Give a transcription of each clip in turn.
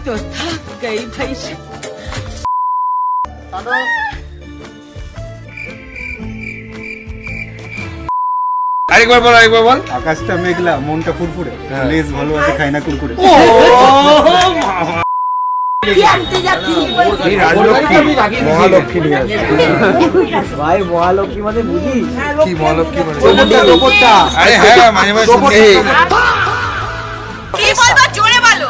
तो थक गई भाई से। আরেকবার বল। আকাশটা মেঘলা, মনটা ফুরফুরে, লেজ ভালোবাসে, খাই না কুরকুরে। মহালক্ষ্মী নিয়ে আসবে। ভাই মহালক্ষ্মী মানে বুঝি কি মহালক্ষ্মী মানে? রোবটটা। আরে হ্যাঁ, মাঝে মাঝে শুনছি। কি বলবা জোরে বলো।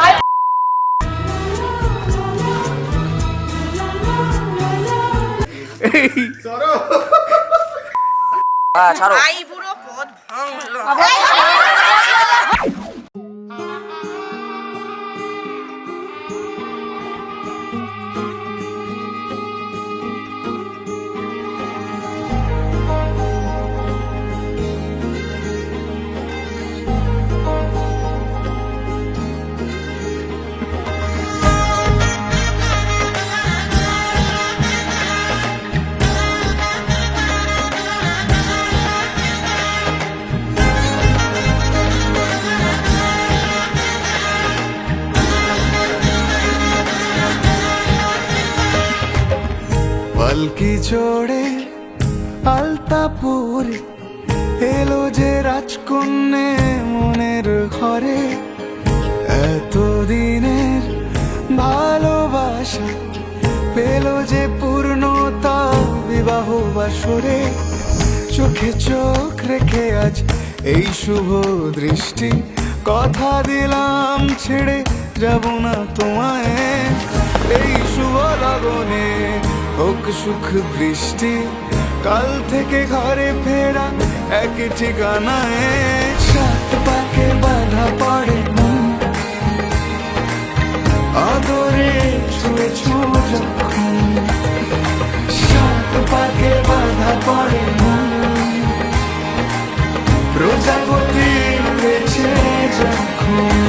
ছাড়ো আই বুড়ো পদ ভাঙলো। পালকি চড়ে আলতাপুর এলো যে রাজকন্যে মনের ঘরে, এতদিনের ভালোবাসা পেল যে পূর্ণতা বিবাহ বাসরে। চোখে চোখ রেখে আজ এই শুভ দৃষ্টি, কথা দিলাম ছেড়ে যাব না তোমায়। এই শুভ লগনে হোক সুখ বৃষ্টি, কাল থেকে ঘরে ফেরা এক ঠিকানায়। সাত পাকে বাধা পড়ে মন, আদরে ছুঁয়েছ যখন। সাত পাকে বাধা পড়ে মন, প্রজাপতি উড়েছে যখন।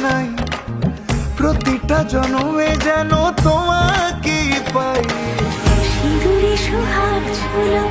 নাই প্রতিটা জন্মে যেন তোমাকে পাই। সিঁদুরে সোহাগ ঝুলো